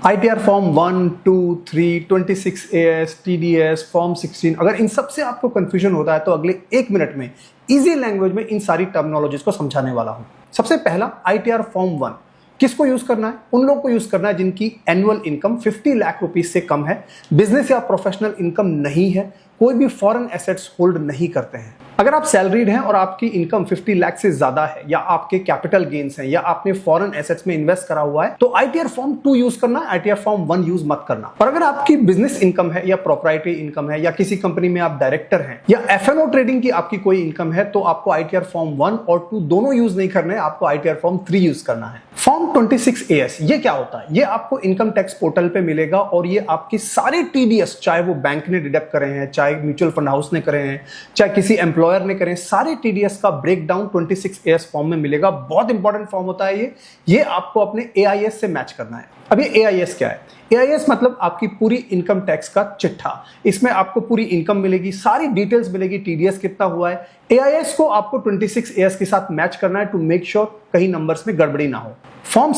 ITR form 1, 2, 3, 26 AS, TDS, form 16, अगर इन सब से आपको कंफ्यूजन होता है तो अगले 1 मिनट में इजी लैंग्वेज में इन सारी टर्मिनोलॉजीज को समझाने वाला हूं। सबसे पहला ITR फॉर्म 1 किसको यूज करना है? उन लोगों को यूज करना है जिनकी एनुअल इनकम 50 लाख रुपीस से कम है, बिजनेस या प्रोफेशनल इनकम नहीं है, कोई भी फॉरेन एसेट्स होल्ड नहीं करते हैं। अगर आप सैलरीड हैं और आपकी इनकम 50 लाख से ज्यादा है, या आपके कैपिटल गेन्स हैं, या आपने फॉरेन एसेट्स में इन्वेस्ट करा हुआ है, तो ITR फॉर्म 2 यूज करना है, ITR फॉर्म 1 यूज मत करना। और अगर आपकी बिजनेस इनकम है या प्रोप्राइटरी इनकम है, या किसी कंपनी में आप डायरेक्टर हैं, या F&O ट्रेडिंग की आपकी कोई इनकम है, तो आपको ITR फॉर्म 1 और 2 दोनों यूज नहीं करना है, आपको ITR फॉर्म 3 यूज करना है। फॉर्म 26 AS ये क्या होता है? ये आपको इनकम टैक्स पोर्टल पे मिलेगा और ये आपकी सारे TDS, चाहे वो बैंक ने डिडक्ट करे हैं, चाहे म्यूचुअल फंड हाउस ने करे हैं, चाहे किसी एम्प्लॉयर ने करे हैं, सारे TDS का ब्रेकडाउन 26 AS फॉर्म में मिलेगा। बहुत इंपॉर्टेंट फॉर्म होता है ये आपको अपने AIS से मैच करना है। अब ये AIS क्या है? AIS मतलब आपकी पूरी इनकम टैक्स का चिट्ठा। इसमें आपको पूरी इनकम मिलेगी, सारी डिटेल्स मिलेगी, TDS कितना हुआ है। AIS को आपको 26 AS के साथ मैच करना है टू मेक श्योर कहीं नंबर्स में गड़बड़ी ना हो। फॉर्म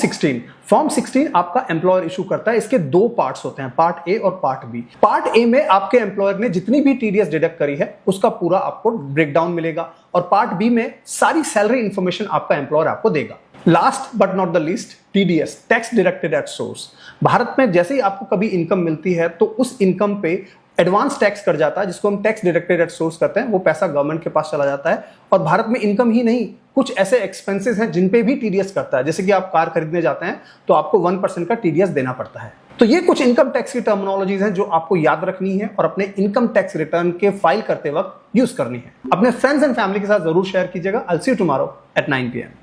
16 आपका एम्प्लॉयर इशू करता है। इसके 2 पार्ट्स होते हैं, पार्ट ए और पार्ट बी। पार्ट ए में आपके एम्प्लॉयर ने जितनी भी TDS डिडक्ट करी है उसका पूरा आपको ब्रेकडाउन मिलेगा, और पार्ट बी में सारी सैलरी इंफॉर्मेशन आपका एम्प्लॉयर आपको देगा। Last but not the least, TDS, tax deducted at source. Bharat में जैसे ही आपको कभी इनकम मिलती है तो उस इनकम पे एडवांस टैक्स कट जाता है, जिसको हम टैक्स डिडक्टेड एट सोर्स करते हैं। वो पैसा गवर्नमेंट के पास चला जाता है। और भारत में इनकम ही नहीं, कुछ ऐसे एक्सपेंसेस हैं जिन पे भी TDS करता है। जैसे कि आप कार खरीदने जाते हैं तो आपको 1% का TDS देना पड़ता है। तो ये कुछ इनकम टैक्स की टर्मिनोलॉजीज हैं जो आपको याद रखनी है और अपने इनकम टैक्स रिटर्न के फाइल करते वक्त यूज करनी है। अपने फ्रेंड्स एंड फैमिली के साथ जरूर शेयर कीजिएगा। I'll see you tomorrow at 9 PM.